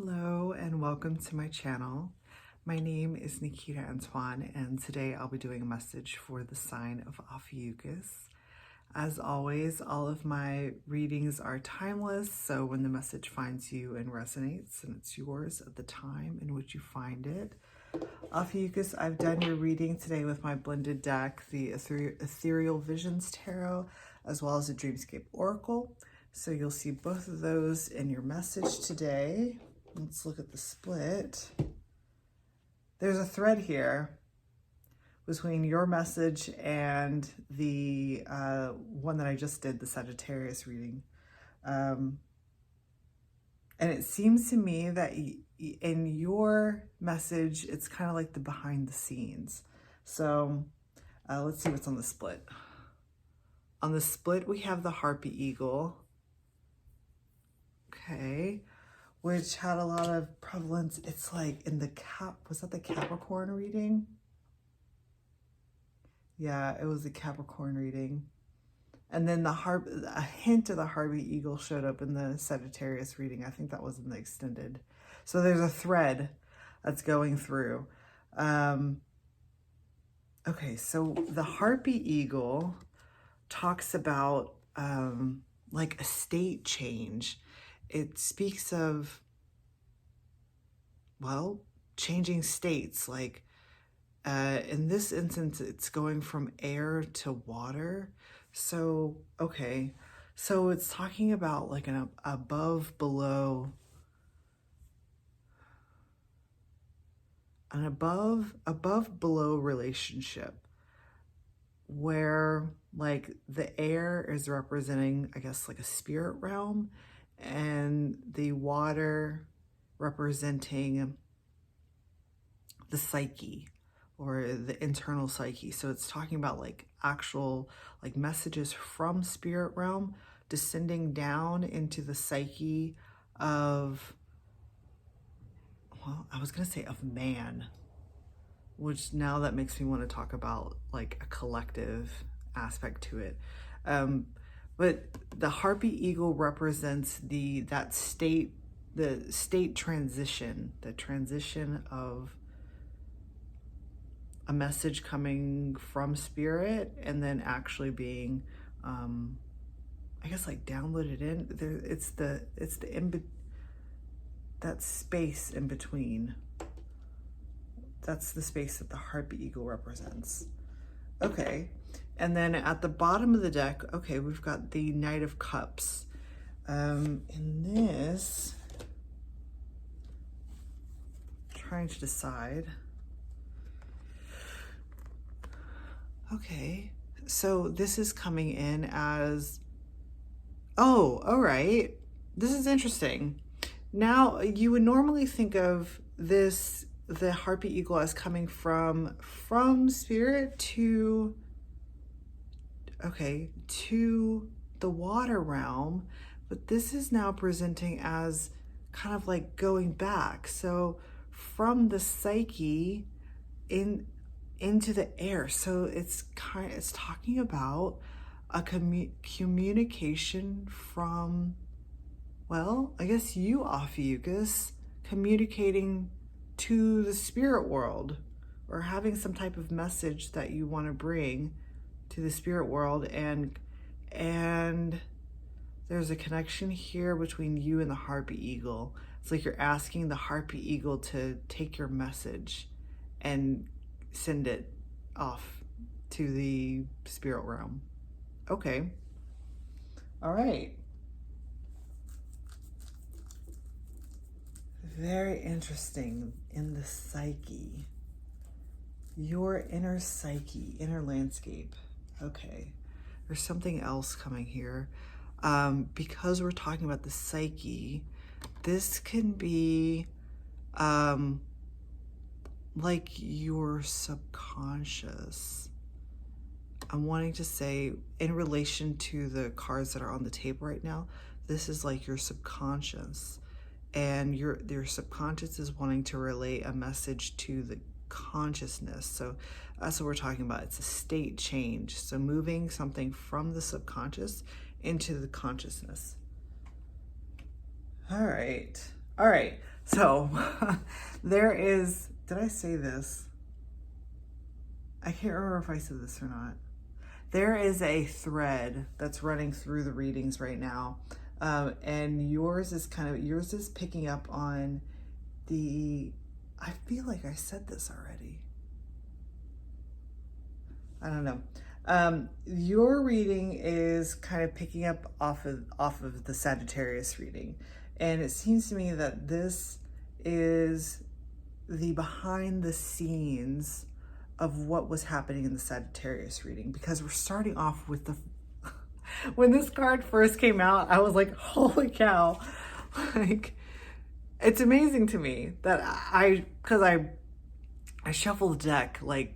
Hello and welcome to my channel. My name is Nikita Antoine and today I'll be doing a message for the sign of Ophiuchus. As always, all of my readings are timeless, so when the message finds you and resonates, and it's yours at the time in which you find it. Ophiuchus, I've done your reading today with my blended deck, the Ethereal Visions Tarot, as well as the Dreamscape Oracle. So you'll see both of those in your message today. Let's look at the split. There's a thread here between your message and the one that I just did, the Sagittarius reading. And it seems to me that in your message, it's kind of like the behind the scenes. So let's see what's on the split. On the split, we have the Harpy Eagle. Okay. Which had a lot of prevalence. It's like in the was that the Capricorn reading? Yeah, it was the Capricorn reading. And then a hint of the Harpy Eagle showed up in the Sagittarius reading. I think that was in the extended. So there's a thread that's going through. Okay, so the Harpy Eagle talks about like a state change. It speaks of, well, changing states. Like in this instance, it's going from air to water. So, okay. So it's talking about like an above below relationship where like the air is representing, I guess, like a spirit realm, and the water representing the psyche or the internal psyche. So it's talking about like actual like messages from spirit realm descending down into the psyche of, well, I was gonna say of man, which now that makes me want to talk about like a collective aspect to it. But the Harpy Eagle represents the state transition, the transition of a message coming from spirit and then actually being, I guess, like downloaded in there. It's the that space in between. That's the space that the Harpy Eagle represents. Okay. And then at the bottom of the deck, okay, we've got the Knight of Cups. In this, trying to decide. Okay, so this is coming in as, oh, all right. This is interesting. Now, you would normally think of this, the Harpy Eagle, as coming from spirit to, okay, to the water realm, but this is now presenting as kind of like going back. So from the psyche into the air. So it's talking about a communication from, well, I guess you, Ophiuchus, communicating to the spirit world or having some type of message that you want to bring to the spirit world, and there's a connection here between you and the Harpy Eagle. It's like you're asking the Harpy Eagle to take your message and send it off to the spirit realm. Okay. All right. Very interesting. In the psyche, your inner psyche, inner landscape. Okay, there's something else coming here. Because we're talking about the psyche, this can be like your subconscious. I'm wanting to say, in relation to the cards that are on the table right now, this is like your subconscious, and your subconscious is wanting to relay a message to the consciousness. So that's what we're talking about. It's a state change. So moving something from the subconscious into the consciousness. All right. So there is, did I say this? I can't remember if I said this or not. There is a thread that's running through the readings right now. And yours is picking up on I feel like I said this already. I don't know. Your reading is kind of picking up off of the Sagittarius reading. And it seems to me that this is the behind the scenes of what was happening in the Sagittarius reading, because we're starting off with when this card first came out, I was like, holy cow. Like, it's amazing to me that because I shuffle the deck, like,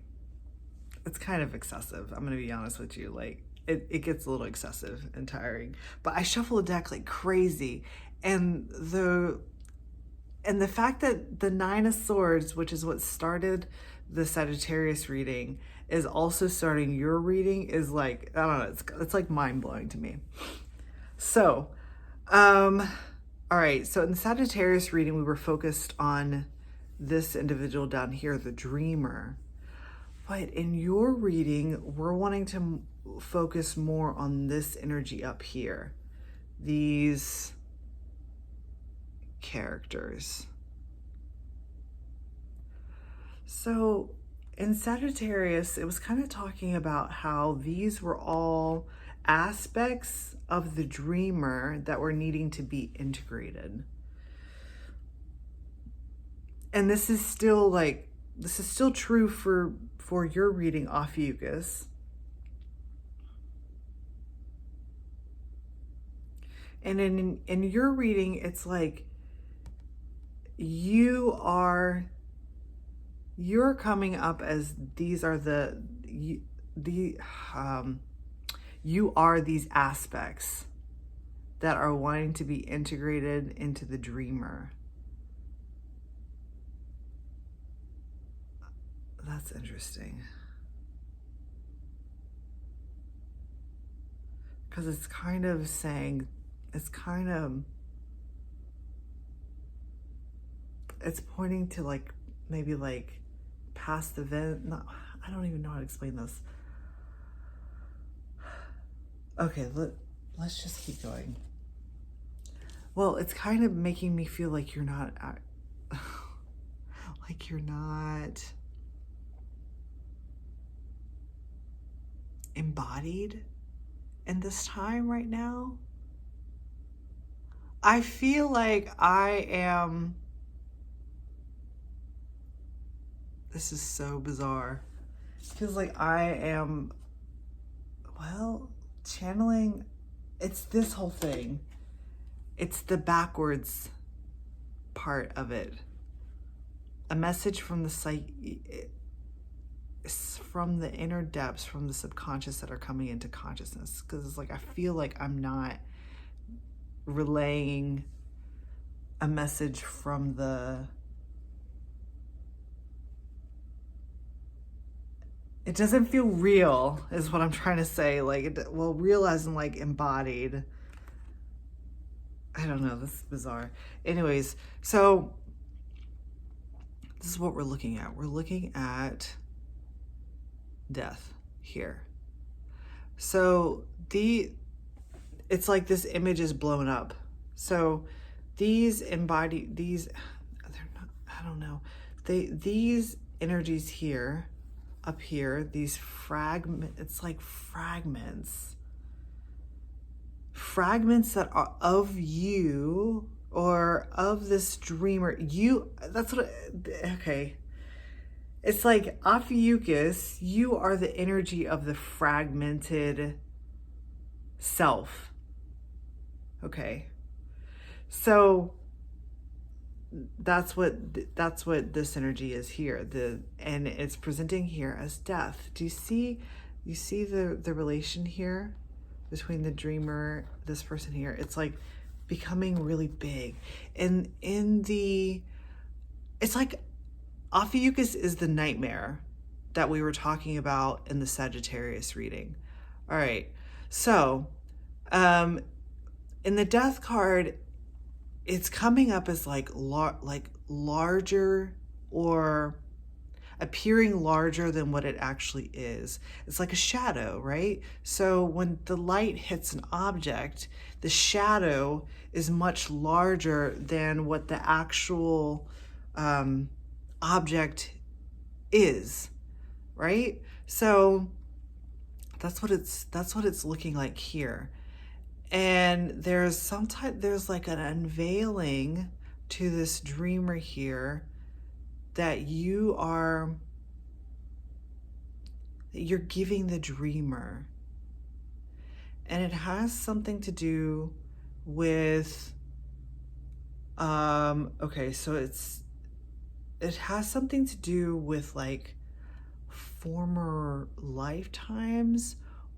it's kind of excessive. I'm going to be honest with you. Like, it gets a little excessive and tiring, but I shuffle the deck like crazy. And the fact that the Nine of Swords, which is what started the Sagittarius reading, is also starting your reading is like, I don't know, it's like mind-blowing to me. So, all right, so in the Sagittarius reading, we were focused on this individual down here, the dreamer. But in your reading, we're wanting to focus more on this energy up here. These characters. So in Sagittarius, it was kind of talking about how these were all aspects of the dreamer that were needing to be integrated. And this is still true for your reading, Ophiuchus. And in your reading, it's like you're coming up as these are you are these aspects that are wanting to be integrated into the dreamer. That's interesting. Because it's kind of saying, it's pointing to like, maybe like past event. No, I don't even know how to explain this. Okay, let's just keep going. Well, it's kind of making me feel like you're not, like you're not embodied in this time right now. I feel like I am, this is so bizarre. It feels like I am, well, channeling, it's this whole thing. It's the backwards part of it. A message from the psyche, from the inner depths, from the subconscious that are coming into consciousness. Because it's like, I feel like I'm not relaying a message from the, it doesn't feel real is what I'm trying to say. Like, well, real as in like embodied. I don't know, this is bizarre. Anyways, so this is what we're looking at. We're looking at death here. So it's like this image is blown up. So these they're not, I don't know. These energies here, up here, these it's like fragments that are of you or of this dreamer. Okay. It's like Ophiuchus, you are the energy of the fragmented self. Okay. So that's what this energy is here. And it's presenting here as death. Do you see the relation here between the dreamer, this person here? It's like becoming really big. And it's like Ophiuchus is the nightmare that we were talking about in the Sagittarius reading. All right. So, in the death card, it's coming up as like larger, or appearing larger than what it actually is. It's like a shadow, right? So when the light hits an object, the shadow is much larger than what the actual object is, right? So that's what it's looking like here. And there's like an unveiling to this dreamer here, that you're giving the dreamer. And it has something to do with okay, so it has something to do with like former lifetimes,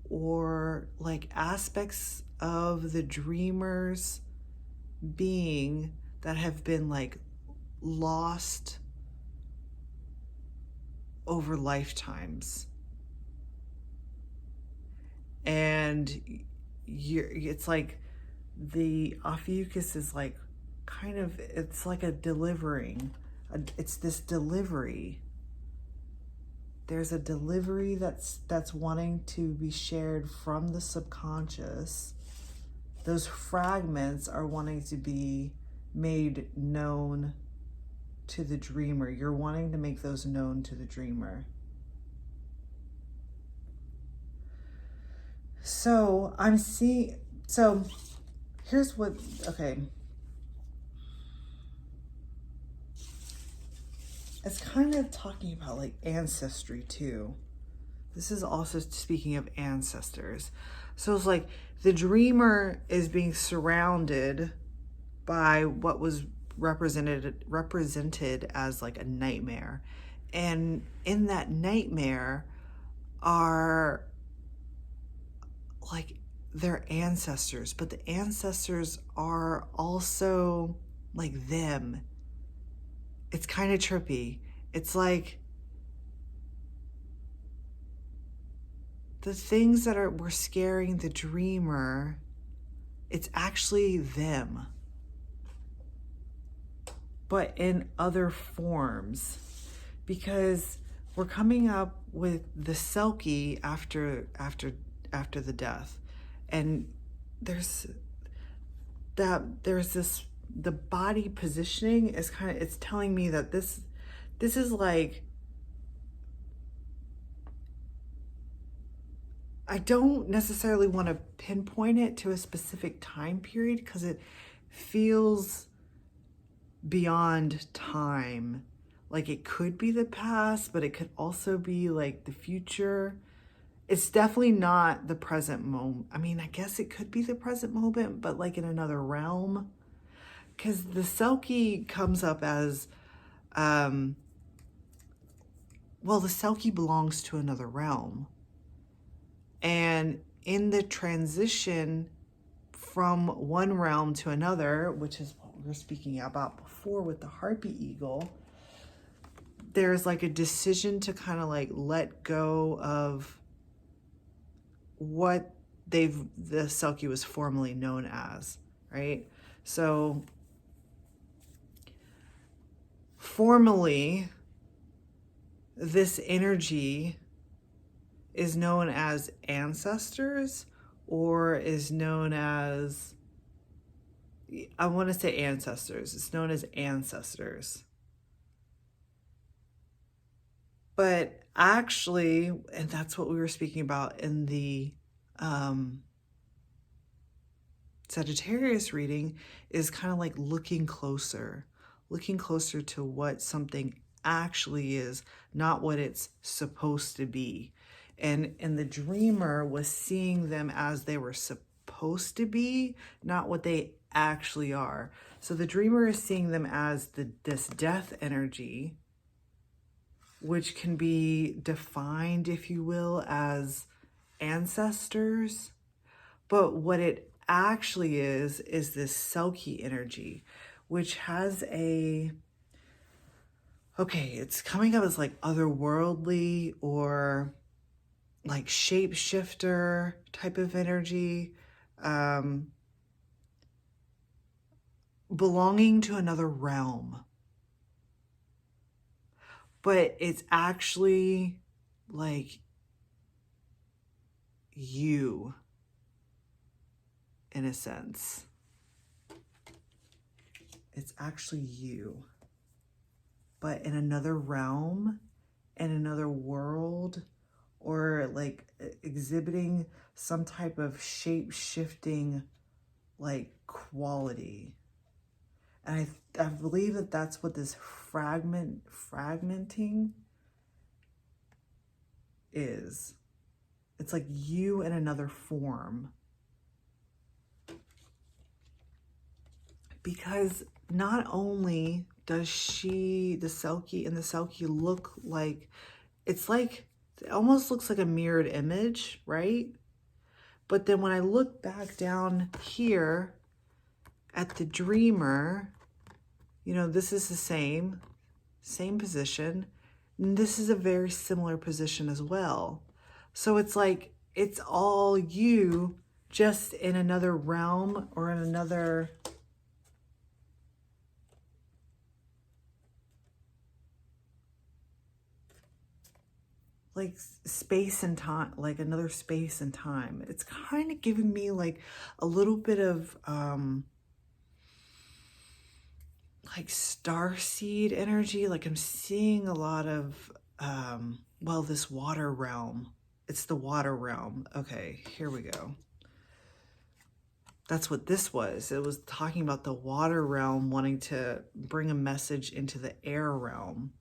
or like aspects of the dreamer's being that have been like lost over lifetimes. And it's like the Ophiuchus is like kind of, it's like a delivering, it's this delivery. There's a delivery that's wanting to be shared from the subconscious. Those fragments are wanting to be made known to the dreamer. You're wanting to make those known to the dreamer. So I'm seeing, so here's what, okay. It's kind of talking about like ancestry too. This is also speaking of ancestors. So it's like the dreamer is being surrounded by what was represented as like a nightmare. And in that nightmare are like their ancestors, but the ancestors are also like them. It's kind of trippy. It's like the things that were scaring the dreamer, it's actually them, but in other forms, because we're coming up with the Selkie after the death, and there's this, the body positioning is kind of, it's telling me that this is like, I don't necessarily want to pinpoint it to a specific time period because it feels beyond time. Like it could be the past, but it could also be like the future. It's definitely not the present moment. I mean, I guess it could be the present moment, but like in another realm. Because the Selkie comes up as, well, the Selkie belongs to another realm. And in the transition from one realm to another, which is what we were speaking about before with the Harpy Eagle, there's like a decision to kind of like let go of what the Selkie was formerly known as, right? So formally, this energy is known as ancestors, or is known as, I want to say ancestors. It's known as ancestors. But actually, and that's what we were speaking about in the Sagittarius reading, is kind of like looking closer to what something actually is, not what it's supposed to be. And the dreamer was seeing them as they were supposed to be, not what they actually are. So the dreamer is seeing them as this death energy, which can be defined, if you will, as ancestors. But what it actually is this Selkie energy, which has a, okay, it's coming up as like otherworldly, or like shapeshifter type of energy. belonging to another realm. But it's actually like you, in a sense. It's actually you. But in another realm, in another world, or like exhibiting some type of shape-shifting like quality. And I believe that that's what this fragmenting is. It's like you in another form. Because not only does the Selkie look like, it's like, it almost looks like a mirrored image, right? But then when I look back down here at the dreamer, you know, this is the same position. And this is a very similar position as well. So it's like, it's all you, just in another realm or in another, like space and time, like another space and time. It's kind of giving me like a little bit of like starseed energy. Like I'm seeing a lot of well, this water realm. It's the water realm. Okay, here we go. That's what this was. It was talking about the water realm wanting to bring a message into the air realm.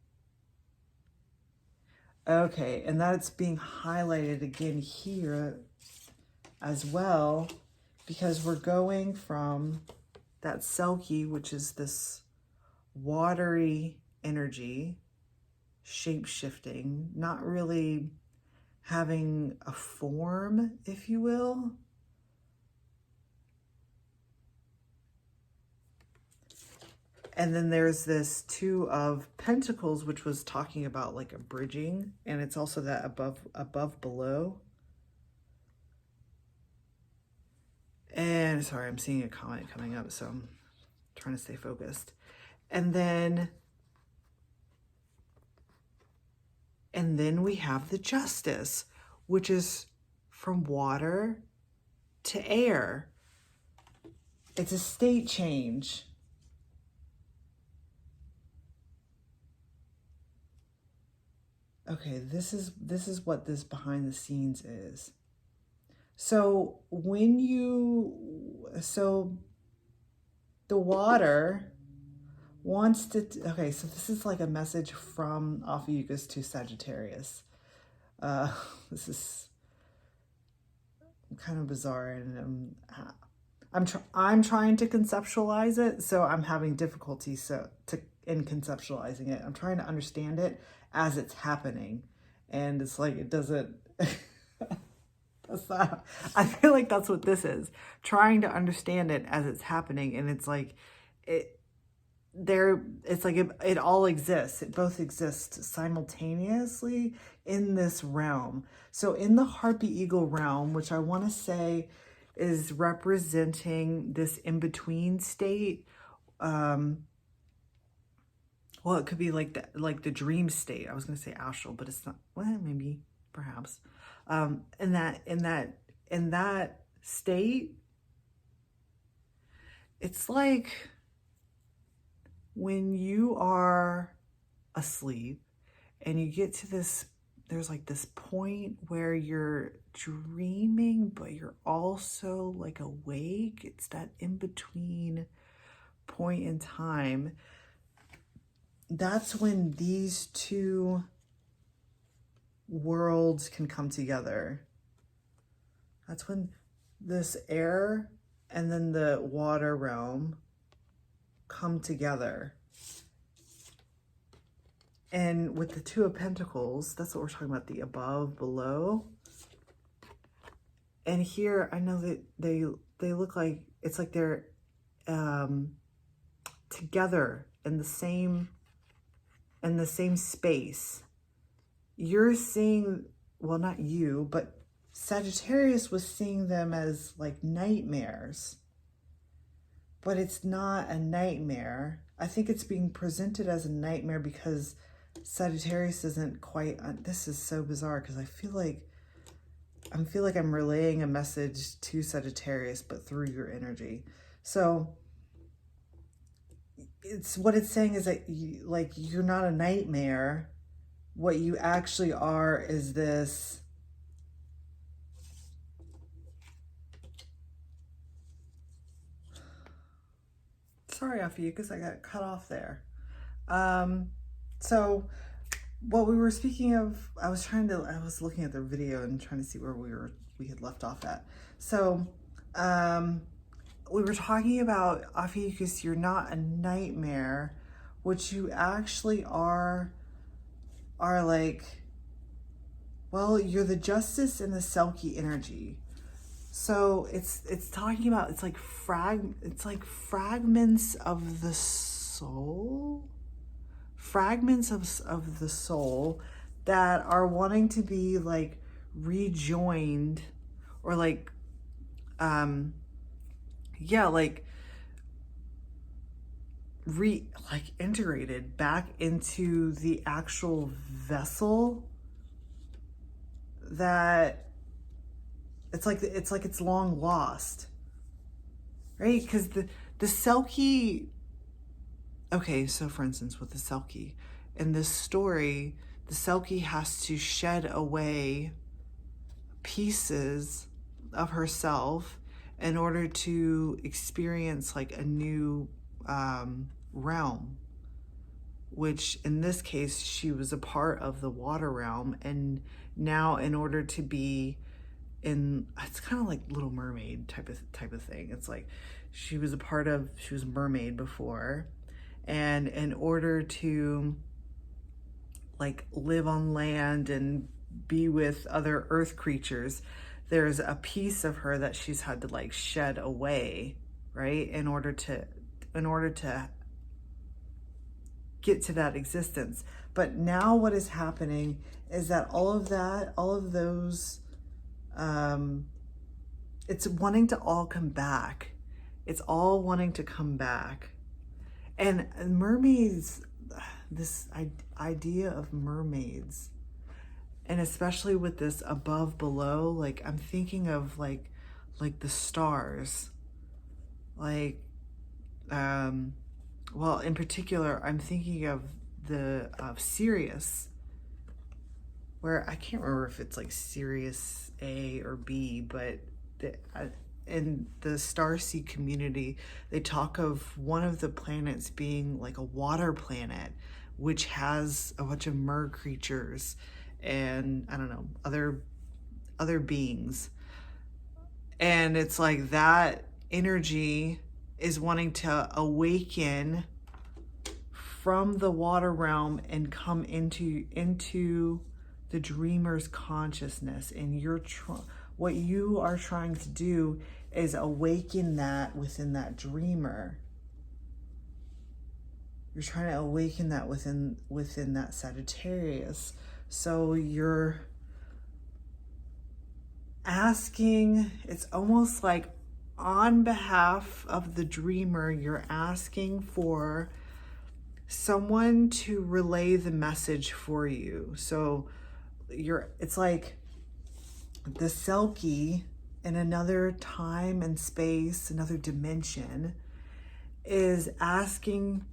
Okay, and that's being highlighted again here as well, because we're going from that Selkie, which is this watery energy, shape-shifting, not really having a form, if you will. And then there's this Two of Pentacles, which was talking about like a bridging, and it's also that above, below. And sorry, I'm seeing a comment coming up, so I'm trying to stay focused. And then we have the Justice, which is from water to air. It's a state change. Okay, this is what this behind the scenes is. So the water wants to, okay, so this is like a message from Ophiuchus to Sagittarius. This is kind of bizarre, and I'm trying to conceptualize it, so I'm having difficulty in conceptualizing it. I'm trying to understand it as it's happening, and it's like it doesn't. I feel like that's what this is, trying to understand it as it's happening, and it's like it all exists. It both exists simultaneously in this realm. So in the Harpy Eagle realm, which I want to say is representing this in-between state, well, it could be like the dream state. I was going to say astral, but it's not. Well, maybe, perhaps. In that state, it's like when you are asleep and you get to this, there's like this point where you're dreaming, but you're also like awake. It's that in-between point in time. That's when these two worlds can come together. That's when this air and then the water realm come together. And with the Two of Pentacles, that's what we're talking about, the above, below. And here, I know that they look like, it's like they're together in the same space. You're seeing, well, not you, but Sagittarius was seeing them as like nightmares. but it's not a nightmare. I think it's being presented as a nightmare because Sagittarius isn't quite, this is so bizarre because I feel like I'm relaying a message to Sagittarius, but through your energy. So what it's saying is that you're not a nightmare. What you actually are is this, sorry, Ophiuchus, I got cut off there. So what we were speaking of, I was looking at the video and trying to see where we had left off at. So, we were talking about, Ophiuchus, you're not a nightmare. What you actually are like, well, you're the justice and the Selkie energy. So it's talking about, it's like fragments of the soul, fragments of the soul that are wanting to be like rejoined, or like, yeah, like integrated back into the actual vessel that it's long lost, right? Because the Selkie, okay, so for instance, with the Selkie in this story, the Selkie has to shed away pieces of herself in order to experience like a new realm, which in this case, she was a part of the water realm. And now in order to be in, it's kind of like Little Mermaid type of thing. It's like she was a mermaid before. And in order to like live on land and be with other earth creatures, there's a piece of her that she's had to like shed away, right? In order to get to that existence. But now what is happening is that all of those, it's wanting to all come back. It's all wanting to come back. And mermaids, this idea of mermaids, and especially with this above below, like I'm thinking of like the stars, like, well, in particular, I'm thinking of Sirius, where I can't remember if it's like Sirius A or B, but in the starseed community, they talk of one of the planets being like a water planet, which has a bunch of mer creatures and I don't know, other beings. And it's like that energy is wanting to awaken from the water realm and come into the dreamer's consciousness. And what you are trying to do is awaken that within that dreamer. You're trying to awaken that within that Sagittarius. So you're asking, it's almost like on behalf of the dreamer, you're asking for someone to relay the message for you. So it's like the Selkie in another time and space, another dimension, is asking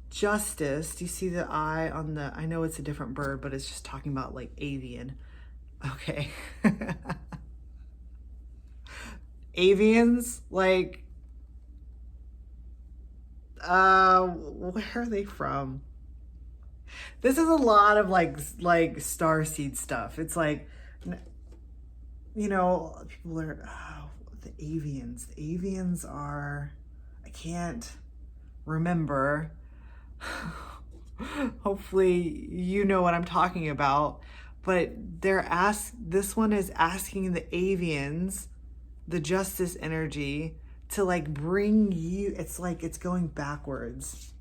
justice. Do you see the eye on I know it's a different bird, but it's just talking about like avian. Okay. Avians, like, where are they from? This is a lot of like starseed stuff. It's like, you know, people are, the avians. The avians are, I can't remember. Hopefully you know what I'm talking about. But this one is asking the avians, the justice energy, to like bring you, it's like it's going backwards,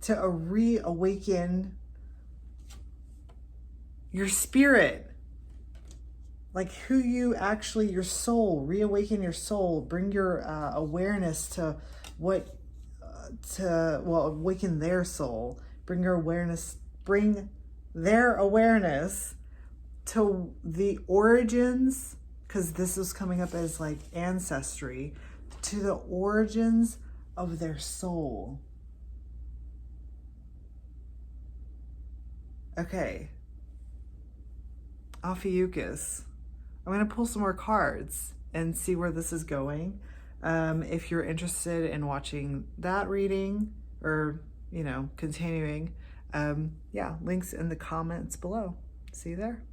to reawaken your spirit. like who you actually, your soul, reawaken your soul, bring your awareness to what, awaken their soul, bring their awareness to the origins, because this is coming up as like ancestry, to the origins of their soul. Okay. Ophiuchus. I'm going to pull some more cards and see where this is going. If you're interested in watching that reading or, continuing, links in the comments below. See you there.